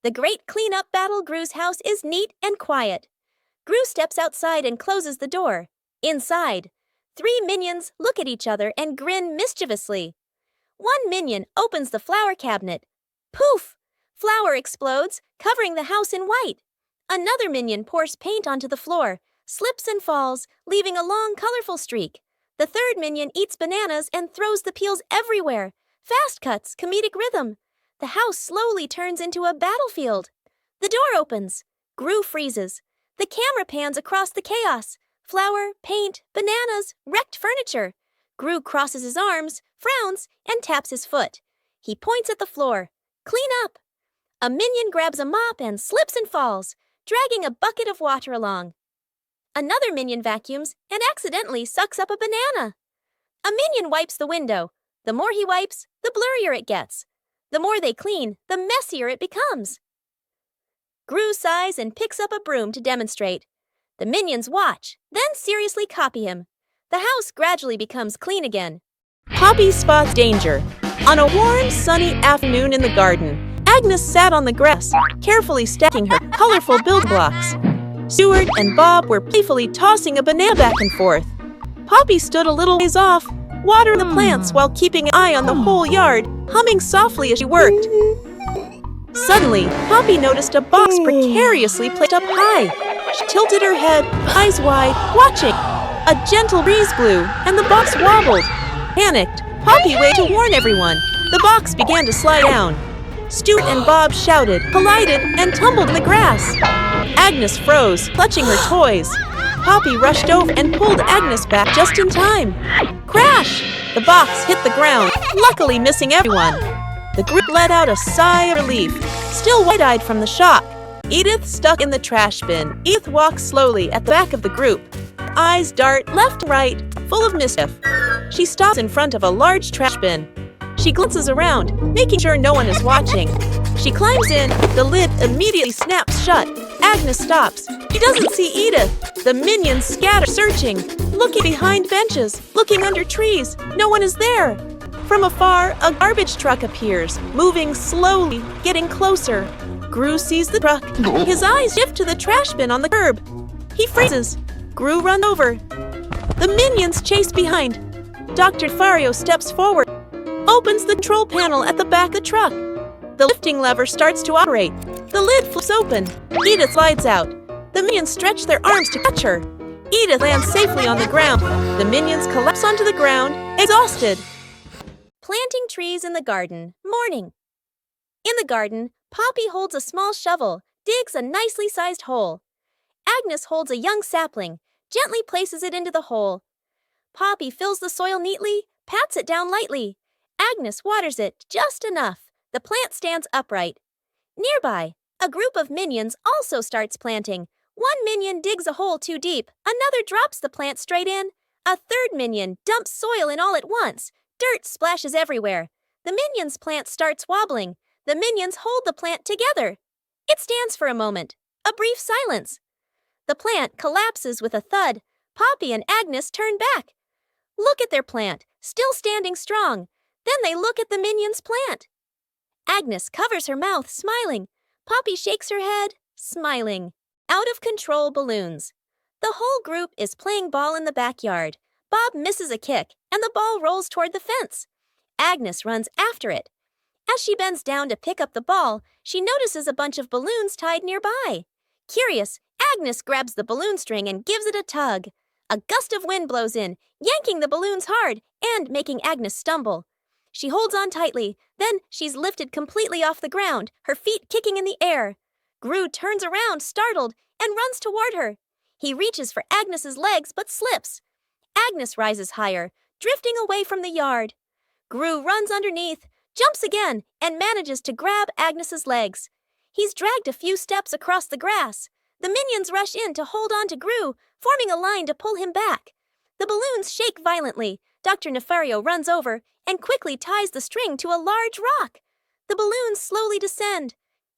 The great cleanup battle. Gru's house is neat and quiet. Gru steps outside and closes the door. Inside, 3 minions look at each other and grin mischievously. One minion opens the flower cabinet. Poof! Flour explodes, covering the house in white. Another minion pours paint onto the floor, slips and falls, leaving a long, colorful streak. The third minion eats bananas and throws the peels everywhere. Fast cuts, comedic rhythm. The house slowly turns into a battlefield. The door opens. Gru freezes. The camera pans across the chaos. Flour, paint, bananas, wrecked furniture. Gru crosses his arms, frowns, and taps his foot. He points at the floor. Clean up! A minion grabs a mop and slips and falls, dragging a bucket of water along. Another minion vacuums and accidentally sucks up a banana. A minion wipes the window. The more he wipes, the blurrier it gets. The more they clean, the messier it becomes. Gru sighs and picks up a broom to demonstrate. The minions watch, then seriously copy him. The house gradually becomes clean again. Poppy spots danger. On a warm, sunny afternoon in the garden, Agnes sat on the grass, carefully stacking her colorful build blocks. Stuart and Bob were playfully tossing a banana back and forth. Poppy stood a little ways off, watering the plants while keeping an eye on the whole yard, humming softly as she worked. Suddenly, Poppy noticed a box precariously placed up high. She tilted her head, eyes wide, watching. A gentle breeze blew, and the box wobbled. Panicked, Poppy waved to warn everyone. The box began to slide down. Stuart and Bob shouted, collided, and tumbled in the grass. Agnes froze, clutching her toys. Poppy rushed over and pulled Agnes back just in time. Crash! The box hit the ground, luckily missing everyone. The group let out a sigh of relief, still wide-eyed from the shock. Edith stuck in the trash bin. Edith walks slowly at the back of the group. Eyes dart left and right, full of mischief. She stops in front of a large trash bin. She glances around, making sure no one is watching. She climbs in, the lid immediately snaps shut. Agnes stops. She doesn't see Edith. The minions scatter, searching, looking behind benches, looking under trees. No one is there. From afar, a garbage truck appears, moving slowly, getting closer. Gru sees the truck. His eyes shift to the trash bin on the curb. He freezes. Gru runs over. The minions chase behind. Dr. Fario steps forward, opens the control panel at the back of the truck. The lifting lever starts to operate. The lid flips open. Edith slides out. The minions stretch their arms to catch her. Edith lands safely on the ground. The minions collapse onto the ground, exhausted. Planting trees in the garden. Morning. In the garden, Poppy holds a small shovel, digs a nicely sized hole. Agnes holds a young sapling, gently places it into the hole. Poppy fills the soil neatly, pats it down lightly. Agnes waters it just enough. The plant stands upright. Nearby, a group of minions also starts planting. One minion digs a hole too deep. Another drops the plant straight in. A third minion dumps soil in all at once. Dirt splashes everywhere. The minion's plant starts wobbling. The minions hold the plant together. It stands for a moment. A brief silence. The plant collapses with a thud. Poppy and Agnes turn back. Look at their plant, still standing strong. Then they look at the minion's plant. Agnes covers her mouth, smiling. Poppy shakes her head, smiling. Out of control balloons. The whole group is playing ball in the backyard. Bob misses a kick, and the ball rolls toward the fence. Agnes runs after it. As she bends down to pick up the ball, she notices a bunch of balloons tied nearby. Curious, Agnes grabs the balloon string and gives it a tug. A gust of wind blows in, yanking the balloons hard and making Agnes stumble. She holds on tightly, then she's lifted completely off the ground, her feet kicking in the air. Gru turns around, startled, and runs toward her. He reaches for Agnes's legs but slips. Agnes rises higher, drifting away from the yard. Gru runs underneath, jumps again, and manages to grab Agnes's legs. He's dragged a few steps across the grass. The minions rush in to hold on to Gru, forming a line to pull him back. The balloons shake violently. Dr. Nefario runs over and quickly ties the string to a large rock. The balloons slowly descend.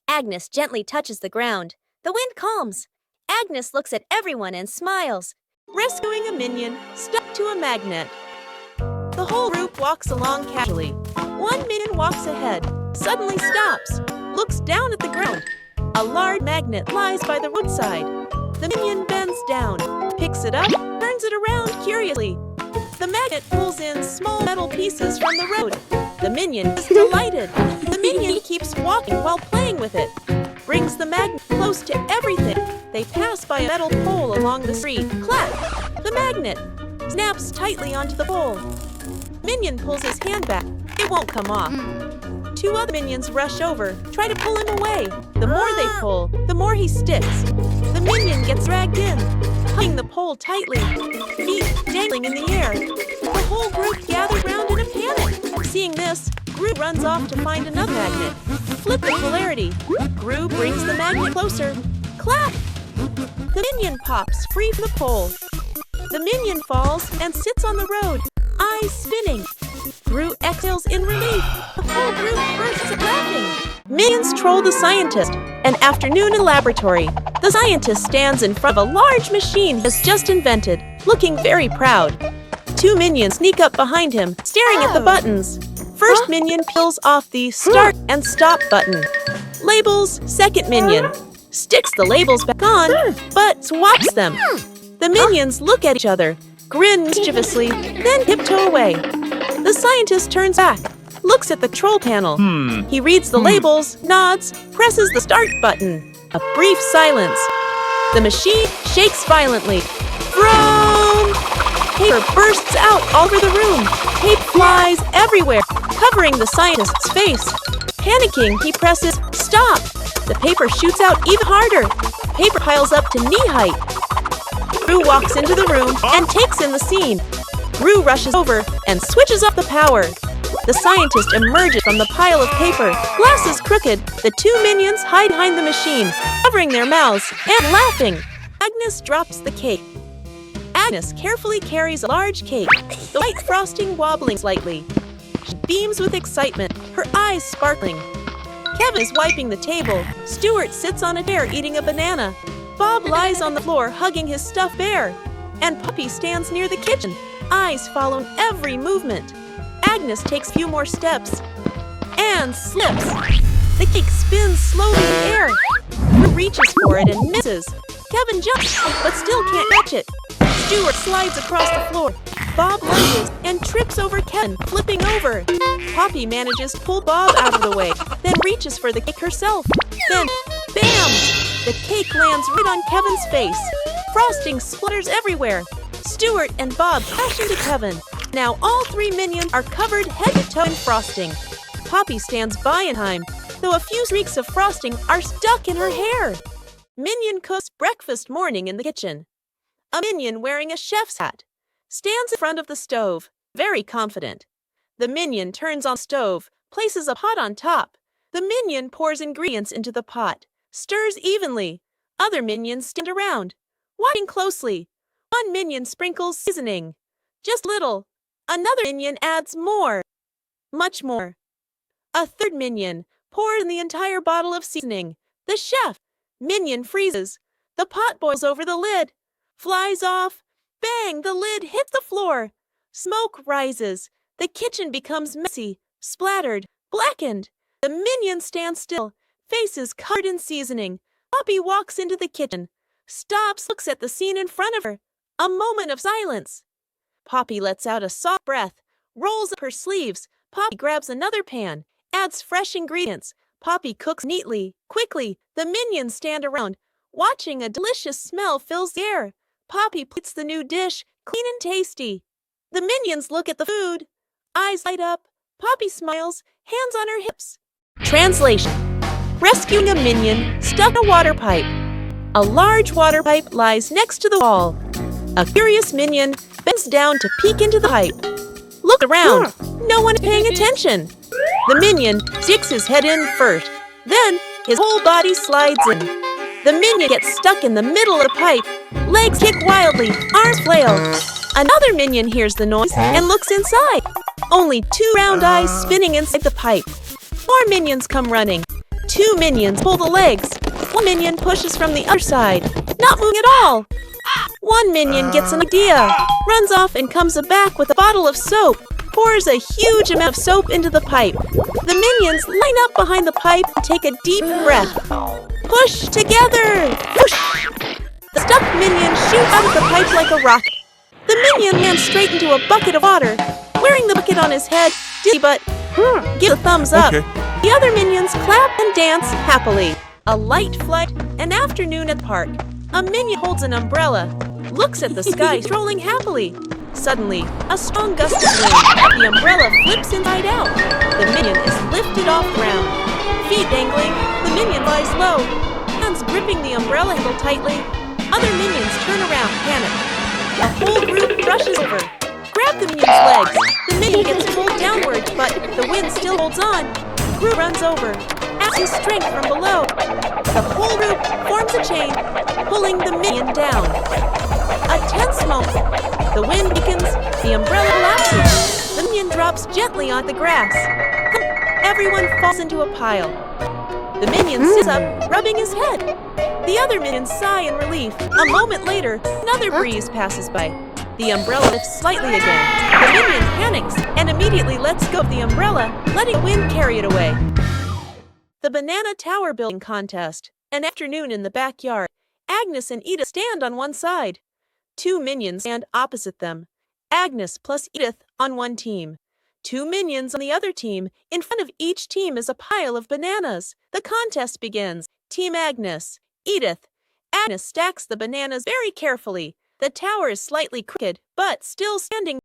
Agnes gently touches the ground. The wind calms. Agnes looks at everyone and smiles. Rescuing a minion stuck to a magnet. The whole group walks along casually. One minion walks ahead, suddenly stops, looks down at the ground, A large magnet lies by the roadside. The minion bends down, picks it up, turns it around curiously. The magnet pulls in small metal pieces from the road. The minion is delighted. The minion keeps walking while playing with it. Brings the magnet close to everything. They pass by a metal pole along the street. Clap! The magnet snaps tightly onto the pole. Minion pulls his hand back. It won't come off. Two other minions rush over, try to pull him away. The more they pull, the more he sticks. The minion gets dragged in, hugging the pole tightly, feet dangling in the air. The whole group gathered round in a panic. Seeing this, Gru runs off to find another magnet. Flip the polarity. Gru brings the magnet closer. Clap! The minion pops free from the pole. The minion falls and sits on the road, eyes spinning. Gru exhales in relief. The whole group bursts out laughing. Minions troll the scientist. An afternoon in laboratory. The scientist stands in front of a large machine he has just invented, looking very proud. Two minions sneak up behind him, staring at the buttons. First minion peels off the start and stop button. Labels second minion. Sticks the labels back on, but swaps them. The minions look at each other, grin mischievously, then tiptoe away. The scientist turns back, looks at the control panel. He reads the labels, nods, presses the start button. A brief silence. The machine shakes violently. Vroom! Paper bursts out all over the room. Tape flies everywhere, covering the scientist's face. Panicking, he presses stop. The paper shoots out even harder. Paper piles up to knee height. Gru walks into the room and takes in the scene. Gru rushes over and switches off the power. The scientist emerges from the pile of paper. Glasses crooked, the two minions hide behind the machine, covering their mouths and laughing. Agnes drops the cake. Agnes carefully carries a large cake, the white frosting wobbling slightly. She beams with excitement, her eyes sparkling. Kevin is wiping the table. Stuart sits on a chair eating a banana. Bob lies on the floor hugging his stuffed bear. And Puppy stands near the kitchen, eyes following every movement. Agnes takes a few more steps and slips. The cake spins slowly in the air. Gru reaches for it and misses. Kevin jumps, but still can't catch it. Stuart slides across the floor. Bob lunges and trips over Kevin, flipping over. Poppy manages to pull Bob out of the way, then reaches for the cake herself. Then, bam! The cake lands right on Kevin's face. Frosting splatters everywhere. Stuart and Bob crash into Kevin. Now all three minions are covered head to toe in frosting. Poppy stands by in time, though a few streaks of frosting are stuck in her hair. Minion cooks breakfast morning in the kitchen. A minion wearing a chef's hat stands in front of the stove, very confident. The minion turns on the stove, places a pot on top. The minion pours ingredients into the pot, stirs evenly. Other minions stand around, watching closely. One minion sprinkles seasoning, just little. Another minion adds more, much more. A third minion pours in the entire bottle of seasoning. The chef minion freezes. The pot boils over the lid, flies off. Bang! The lid hits the floor. Smoke rises. The kitchen becomes messy, splattered, blackened. The minion stands still, faces covered in seasoning. Poppy walks into the kitchen, stops, looks at the scene in front of her. A moment of silence. Poppy lets out a soft breath, rolls up her sleeves. Poppy grabs another pan, adds fresh ingredients. Poppy cooks neatly, quickly. The minions stand around, watching. A delicious smell fills the air. Poppy plates the new dish, clean and tasty. The minions look at the food. Eyes light up. Poppy smiles, hands on her hips. Translation: rescuing a minion stuck in a water pipe. A large water pipe lies next to the wall. A curious minion bends down to peek into the pipe. Look around. No one is paying attention. The minion sticks his head in first. Then his whole body slides in. The minion gets stuck in the middle of the pipe. Legs kick wildly, arms flail. Another minion hears the noise and looks inside. Only two round eyes spinning inside the pipe. More minions come running. Two minions pull the legs. One minion pushes from the other side, not moving at all. One minion gets an idea, runs off and comes back with a bottle of soap, pours a huge amount of soap into the pipe. The minions line up behind the pipe and take a deep breath. Push together! Push! The stuck minion shoots out of the pipe like a rocket. The minion lands straight into a bucket of water. Wearing the bucket on his head, dizzy but give a thumbs up. Okay. The other minions clap and dance happily. A light flight, an afternoon at the park. A minion holds an umbrella, looks at the sky, strolling happily. Suddenly, a strong gust of wind. The umbrella flips inside out. The minion is lifted off ground. Feet dangling, the minion lies low. Hands gripping the umbrella handle tightly. Other minions turn around, panic. The whole group rushes over. Grab the minion's legs. The minion gets pulled downward, but the wind still holds on. Gru runs over, asking strength from below. The whole group forms a chain, pulling the minion down. A tense moment. The wind weakens, the umbrella collapses. The minion drops gently on the grass. Everyone falls into a pile. The minion sits up, rubbing his head. The other minions sigh in relief. A moment later, another breeze passes by. The umbrella lifts slightly again. The minion panics and immediately lets go of the umbrella, letting the wind carry it away. The Banana Tower Building Contest. An afternoon in the backyard. Agnes and Edith stand on one side. Two minions stand opposite them. Agnes plus Edith on one team. Two minions on the other team. In front of each team is a pile of bananas. The contest begins. Team Agnes. Edith. Agnes stacks the bananas very carefully. The tower is slightly crooked, but still standing.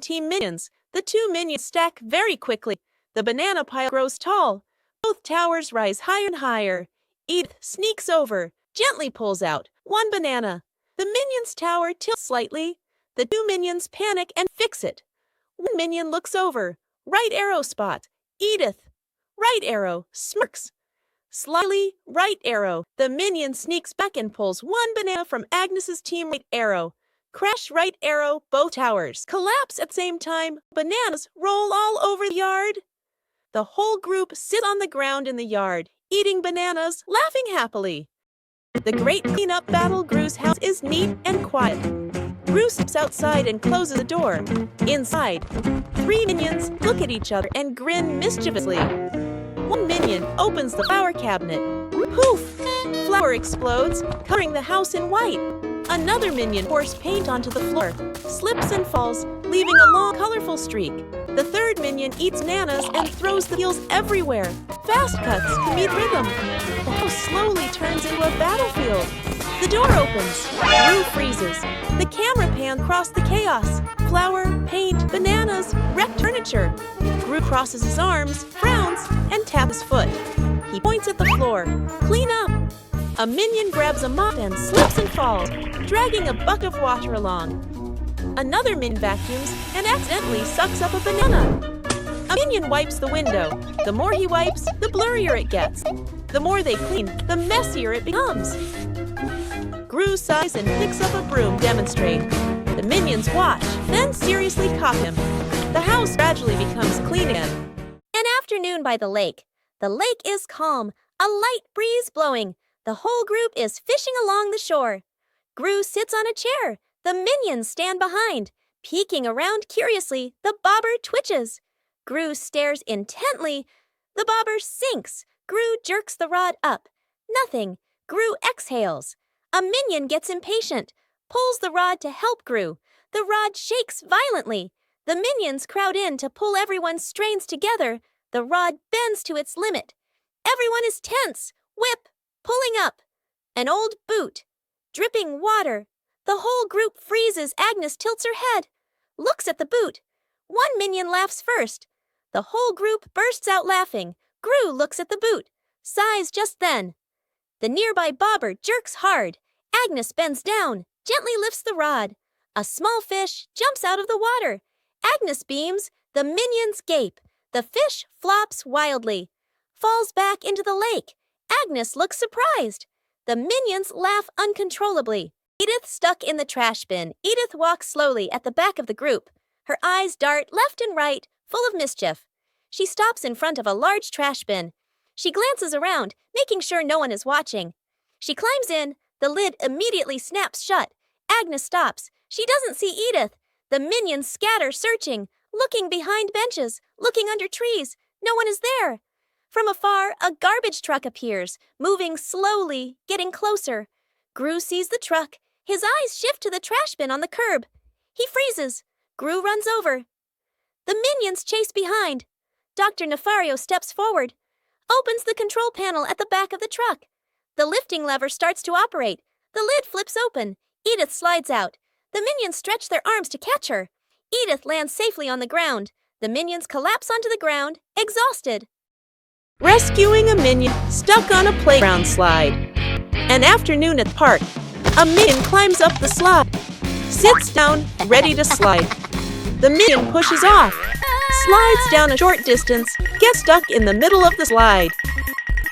Team Minions. The two minions stack very quickly. The banana pile grows tall. Both towers rise higher and higher. Edith sneaks over, gently pulls out one banana. The minion's tower tilts slightly. The two minions panic and fix it. One minion looks over. Right arrow spot. Edith. Right arrow. Smirks. Slyly, right arrow. The minion sneaks back and pulls one banana from Agnes's team. Right arrow. Crash, right arrow. Both towers collapse at the same time. Bananas roll all over the yard. The whole group sit on the ground in the yard, eating bananas, laughing happily. The great cleanup battle. Gru's house is neat and quiet. Gru steps outside and closes the door. Inside, three minions look at each other and grin mischievously. One minion opens the flower cabinet. Poof! Flour explodes, covering the house in white. Another minion pours paint onto the floor, slips and falls, leaving a long, colorful streak. The third minion eats bananas and throws the peels everywhere. Fast cuts to meet rhythm. The house slowly turns into a battlefield. The door opens. Gru freezes. The camera pans across the chaos. Flour, paint, bananas, wrecked furniture. Gru crosses his arms, frowns, and taps his foot. He points at the floor. Clean up. A minion grabs a mop and slips and falls, dragging a bucket of water along. Another minion vacuums and accidentally sucks up a banana. A minion wipes the window. The more he wipes, the blurrier it gets. The more they clean, the messier it becomes. Gru sighs and picks up a broom to demonstrate. The minions watch, then seriously cop him. The house gradually becomes clean again. An afternoon by the lake. The lake is calm, a light breeze blowing. The whole group is fishing along the shore. Gru sits on a chair. The minions stand behind. Peeking around curiously, the bobber twitches. Gru stares intently. The bobber sinks. Gru jerks the rod up. Nothing. Gru exhales. A minion gets impatient, pulls the rod to help Gru. The rod shakes violently. The minions crowd in to pull everyone's strains together. The rod bends to its limit. Everyone is tense. Whip. Pulling up. An old boot. Dripping water. The whole group freezes. Agnes tilts her head. Looks at the boot. One minion laughs first. The whole group bursts out laughing. Gru looks at the boot. Sighs just then. The nearby bobber jerks hard. Agnes bends down, gently lifts the rod. A small fish jumps out of the water. Agnes beams. The minions gape. The fish flops wildly. Falls back into the lake. Agnes looks surprised. The minions laugh uncontrollably. Edith stuck in the trash bin. Edith walks slowly at the back of the group. Her eyes dart left and right, full of mischief. She stops in front of a large trash bin. She glances around, making sure no one is watching. She climbs in. The lid immediately snaps shut. Agnes stops. She doesn't see Edith. The minions scatter, searching, looking behind benches, looking under trees. No one is there. From afar, a garbage truck appears, moving slowly, getting closer. Gru sees the truck. His eyes shift to the trash bin on the curb. He freezes. Gru runs over. The minions chase behind. Dr. Nefario steps forward, opens the control panel at the back of the truck. The lifting lever starts to operate. The lid flips open. Edith slides out. The minions stretch their arms to catch her. Edith lands safely on the ground. The minions collapse onto the ground, exhausted. Rescuing a minion stuck on a playground slide. An afternoon at park. A minion climbs up the slide, sits down, ready to slide. The minion pushes off, slides down a short distance, gets stuck in the middle of the slide.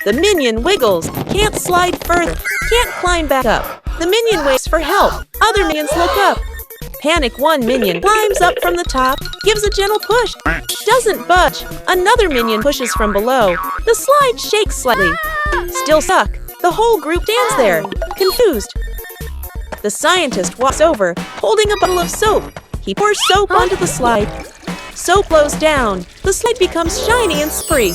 The minion wiggles, can't slide further, can't climb back up. The minion waits for help. Other minions look up. Panic one minion climbs up from the top, gives a gentle push, doesn't budge. Another minion pushes from below. The slide shakes slightly. Still stuck. The whole group stands there, confused. The scientist walks over, holding a bottle of soap. He pours soap onto the slide. Soap flows down. The slide becomes shiny and spree.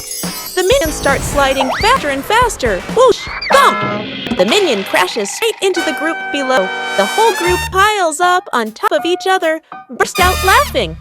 The minions start sliding faster and faster. Whoosh! Bump! The minion crashes straight into the group below. The whole group piles up on top of each other, burst out laughing.